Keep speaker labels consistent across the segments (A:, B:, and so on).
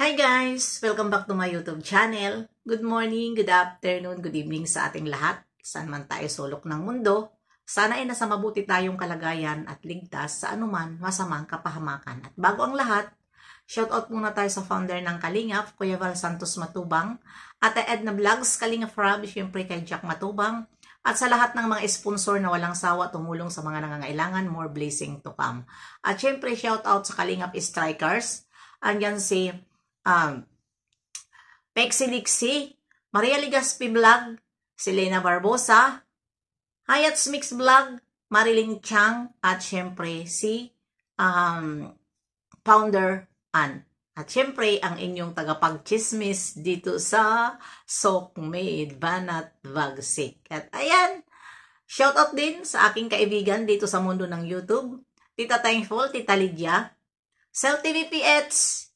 A: Hi guys! Welcome back to my YouTube channel. Good morning, good afternoon, good evening sa ating lahat. Saan man tayo sulok ng mundo. Sana ay nasa mabuti tayong kalagayan at ligtas sa anuman masamang kapahamakan. At bago ang lahat, shoutout muna tayo sa founder ng Kalingap, Kuya Val Santos Matubang, at Edna Vlogs, Kalingap Rob, syempre kay Jack Matubang, at sa lahat ng mga sponsor na walang sawa tumulong sa mga nangangailangan, more blessing to come. At syempre shoutout sa Kalingap Strikers. Andyan si Pexi Lixi, Maria Ligaspi Vlog, si Lena Barbosa, Hayat's Mix Vlog, Marilyn Chang, at syempre si Founder Ann. At syempre ang inyong tagapagchismis dito sa Sokmade Banat Vagsik. At ayan, shoutout din sa aking kaibigan dito sa mundo ng YouTube, Tita Thankful, Tita Lydia, Cell TVPH,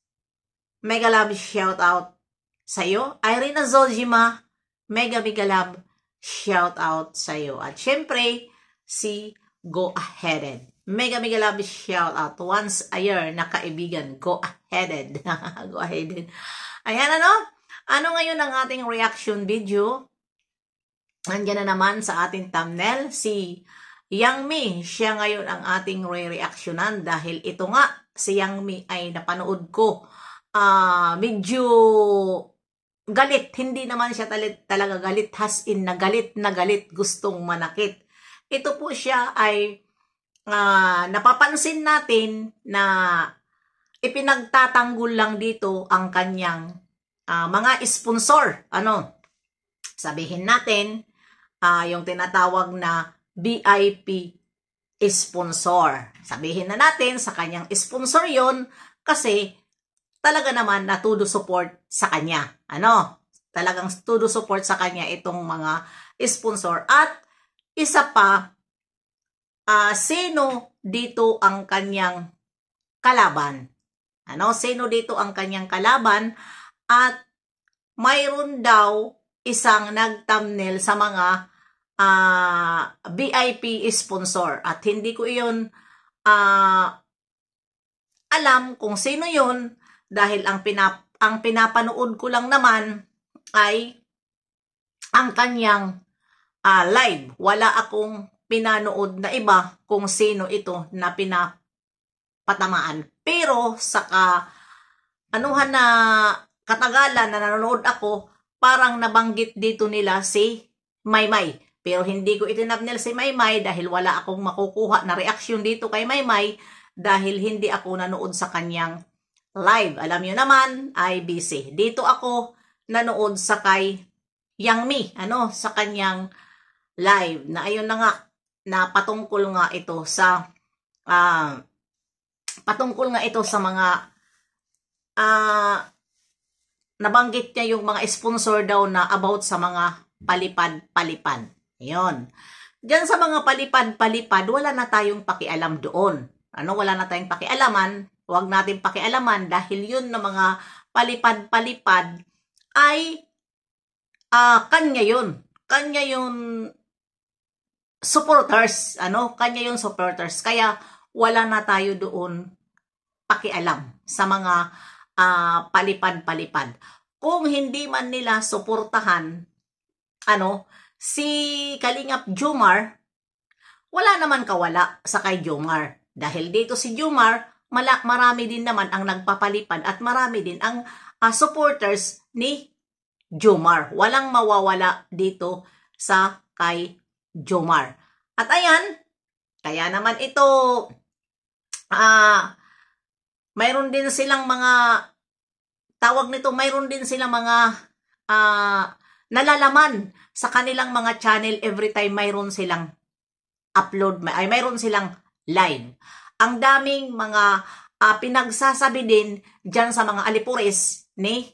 A: Mega Love shoutout sa iyo. Irina Zoljima, Mega Love shoutout sa iyo. At syempre, si Go Aheaded. Mega Love shoutout once a year na kaibigan. Go Aheaded. Go Aheaded. Ayan ano ngayon ang ating reaction video? Nandiyan na naman sa ating thumbnail si Yang Mi. Siya ngayon ang ating re-reactionan dahil ito nga si Yang Mi ay napanood ko. Medyo galit, hindi naman siya talaga galit, has in na galit, gustong manakit. Ito po siya ay napapansin natin na ipinagtatanggol lang dito ang kanyang mga sponsor. Sabihin natin, yung tinatawag na VIP sponsor. Sabihin na natin sa kanyang sponsor yon kasi talaga naman na todo support sa kanya. Talagang todo support sa kanya itong mga sponsor. At isa pa, sino dito ang kanyang kalaban? Sino dito ang kanyang kalaban? At mayroon daw isang nag-thumbnail sa mga VIP sponsor. At hindi ko iyon alam kung sino yun. Dahil ang pinapanood ko lang naman ay ang kanyang live. Wala akong pinanood na iba kung sino ito na pinapatamaan. Pero sa anuhan na katagalan na nanonood ako, parang nabanggit dito nila si Maymay. Pero hindi ko itinabnil si Maymay dahil wala akong makukuha na reaksyon dito kay Maymay dahil hindi ako nanood sa kanyang live. Alam nyo naman, ay busy. Dito ako nanood sa kay Yang Mi, sa kanyang live. Na ayun na nga, na patungkol nga ito sa mga nabanggit niya yung mga sponsor daw na about sa mga palipad-palipad. Ayun. Diyan sa mga palipad-palipad, wala na tayong pakialam doon. Wala na tayong pakialaman. Huwag natin pakialaman dahil yun na mga palipad-palipad ay kanya yun. Kanya yung supporters. Kanya yung supporters. Kaya wala na tayo doon pakialam sa mga palipad-palipad. Kung hindi man nila suportahan si Kalingap Jomar, wala naman kawala sa kay Jomar. Dahil dito si Jomar, marami din naman ang nagpapalipad at marami din ang supporters ni Jomar. Walang mawawala dito sa kay Jomar. At ayan, kaya naman ito, mayroon din silang mga, tawag nito, mayroon din silang mga nalalaman sa kanilang mga channel every time mayroon silang upload, mayroon silang live. Ang daming mga pinagsasabi din dyan sa mga alipures ni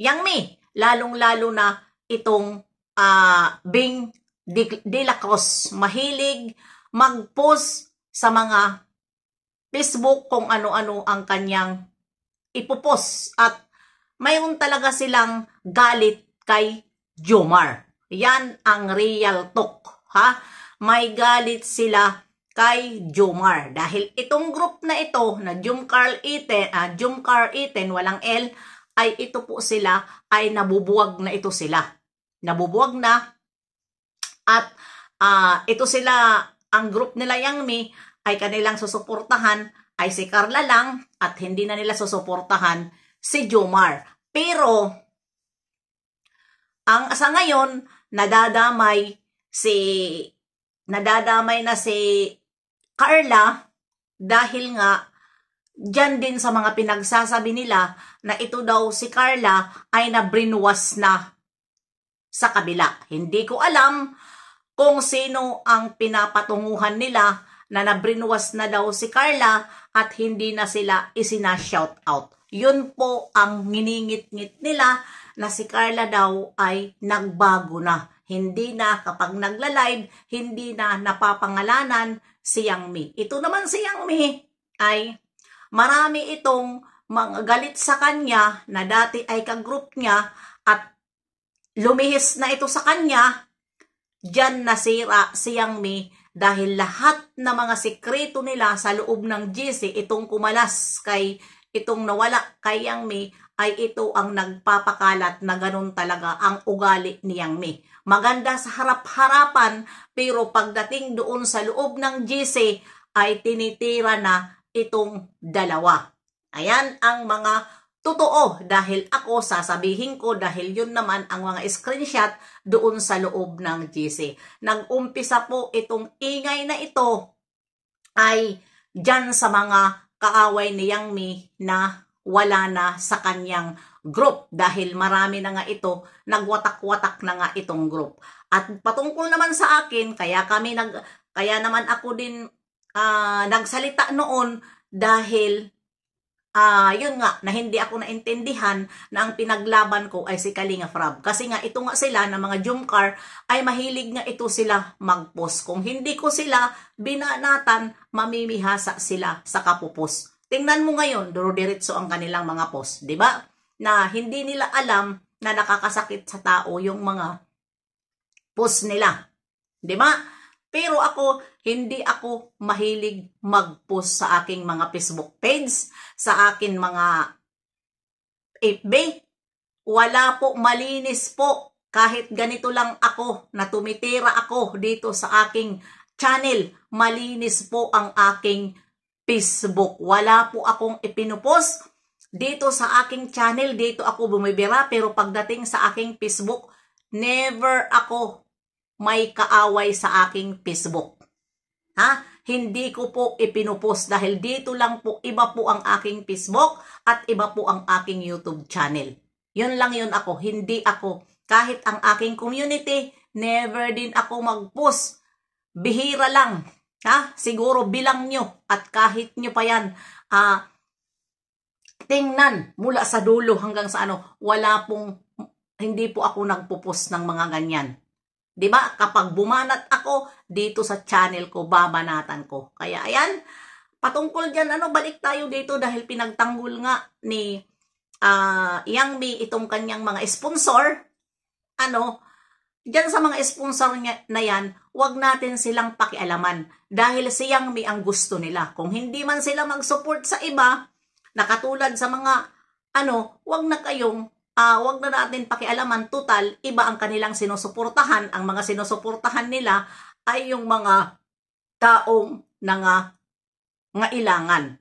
A: Yang Mi. Lalong-lalo na itong Bing de la Cruz. Mahilig mag-post sa mga Facebook kung ano-ano ang kanyang ipopost. At mayroon talaga silang galit kay Jomar. Yan ang real talk. May galit sila kay Jomar. Dahil itong group na ito na Jomcar Eten, walang L, ay ito po sila, ay nabubuwag na ito sila. Nabubuwag na. At ito sila, ang group nila Yangmi, ay kanilang susuportahan ay si Carla lang, at hindi na nila susuportahan si Jomar. Pero, sa ngayon, nadadamay na si Carla dahil nga dyan din sa mga pinagsasabi nila na ito daw si Carla ay na-brainwash na sa kabila. Hindi ko alam kung sino ang pinapatunguhan nila na na-brainwash na daw si Carla at hindi na sila isina-shout out. Yun po ang nginingit-ngit nila na si Carla daw ay nagbago na. Hindi na kapag nagla-live, hindi na napapangalanan si Yangmi. Ito naman si Yangmi ay marami itong mga galit sa kanya na dati ay ka-group niya at lumihis na ito sa kanya. Diyan nasira si Yangmi dahil lahat ng mga sekreto nila sa loob ng GC, itong kumalas kay itong nawala kay Yangmi, ay ito ang nagpapakalat na ganun talaga ang ugali ni Yangmi. Maganda sa harap-harapan, pero pagdating doon sa loob ng GC ay tinitira na itong dalawa. Ayan ang mga totoo, dahil ako sasabihin ko, dahil yun naman ang mga screenshot doon sa loob ng GC. Nag-umpisa po itong ingay na ito ay dyan sa mga kaaway ni Yangmi na wala na sa kanyang group, dahil marami na nga ito, nagwatak-watak na nga itong group. At patungkol naman sa akin, kaya naman ako din nagsalita noon dahil yun nga, na hindi ako naintindihan na ang pinaglaban ko ay si Kalinga Prab. Kasi nga ito nga sila na mga Jomcar ay mahilig nga ito sila mag-post. Kung hindi ko sila binanatan, mamimihasa sila sa kapupos. Tingnan mo ngayon, duro-diretso ang kanilang mga post, di ba? Na hindi nila alam na nakakasakit sa tao yung mga post nila. Di ba? Pero ako, hindi ako mahilig mag-post sa aking mga Facebook page, sa aking mga FB. Wala po, malinis po. Kahit ganito lang ako, na tumitira ako dito sa aking channel, malinis po ang aking Facebook. Wala po akong ipinupost dito sa aking channel. Dito ako bumibira, pero pagdating sa aking Facebook, never ako may kaaway sa aking Facebook. Hindi ko po ipinupost dahil dito lang po, iba po ang aking Facebook at iba po ang aking YouTube channel. Yun lang yun ako. Hindi ako, kahit ang aking community, never din ako mag-post. Bihira lang. Siguro bilang nyo, at kahit nyo pa yan, tingnan mula sa dulo hanggang sa hindi po ako nagpo-post ng mga ganyan. Diba? Kapag bumanat ako dito sa channel ko, babanatan ko. Kaya ayan, patungkol dyan, balik tayo dito dahil pinagtanggol nga ni Yangmi itong kanyang mga sponsor. Dyan sa mga sponsor na yan, wag natin silang pakialaman dahil si Yangmi ang gusto nila. Kung hindi man sila mag-support sa iba, na katulad sa mga wag na natin pakialaman. Total, iba ang kanilang sinusuportahan. Ang mga sinusuportahan nila ay yung mga taong nangangailangan.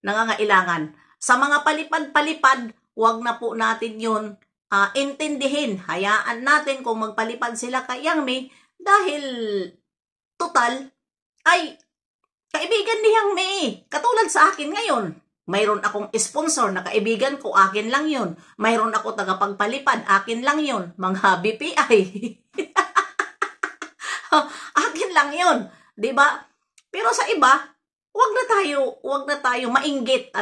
A: Nangangailangan. Sa mga palipad-palipad, wag na po natin yun intindihin. Hayaan natin kung magpalipad sila kay Yangmi dahil total ay kaibigan ni Yangmi. Katulad sa akin ngayon. Mayroon akong sponsor na kaibigan ko, akin lang yun. Mayroon ako tagapagpalipad, akin lang yun. Mga BPI. Akin lang yun. Diba? Pero sa iba, wag na tayo mainggit.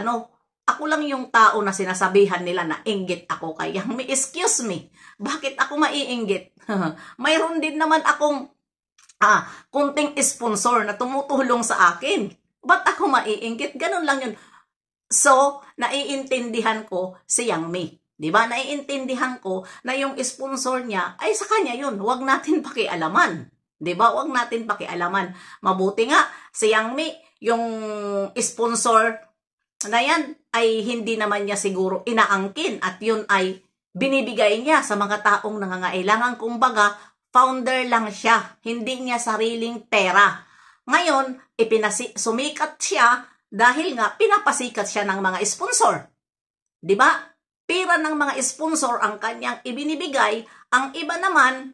A: Ako lang yung tao na sinasabihan nila na inggit ako kay Yangmi. Excuse me. Bakit ako maiinggit? Mayroon din naman akong kunting sponsor na tumutulong sa akin. Ba't ako maiinggit? Ganun lang yun. So, naiintindihan ko si Yangmi. Diba? Naiintindihan ko na yung sponsor niya ay sa kanya yun. Huwag natin pakialaman. 'Di ba? Huwag natin pakialaman. Mabuti nga si Yang Mi, yung sponsor na yan ay hindi naman niya siguro inaangkin at yun ay binibigay niya sa mga taong nangangailangan. Kumbaga, founder lang siya. Hindi niya sariling pera. Ngayon, sumikat siya dahil nga pinapasikat siya ng mga sponsor. 'Di ba? Pera ng mga sponsor ang kanyang ibinibigay. Ang iba naman,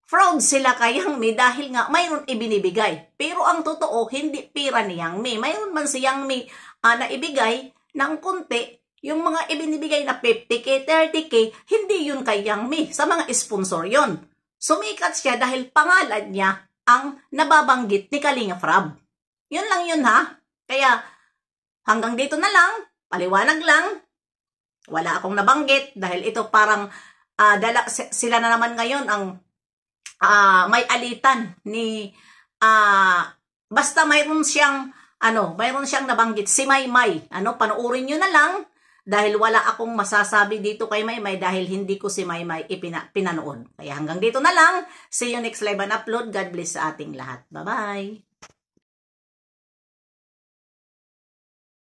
A: fraud sila kay Yang Mi dahil nga mayroon ibinibigay. Pero ang totoo, hindi pera ni Yang Mi. Mayroon man si Yang Mi na ibigay ng konti, yung mga ibinibigay na 50k, 30k, hindi yun kay Yang Mi. Sa mga sponsor yon. Sumikat siya dahil pangalan niya ang nababanggit ni Kalingap Rab. Yun lang yun ha. Kaya hanggang dito na lang, paliwanag lang. Wala akong nabanggit dahil ito parang sila na naman ngayon ang may alitan ni basta mayroon siyang nabanggit si Maymay. Panoorin niyo na lang dahil wala akong masasabi dito kay Maymay dahil hindi ko si Maymay pinanood. Kaya hanggang dito na lang. See you next live and upload. God bless sa ating lahat. Bye-bye.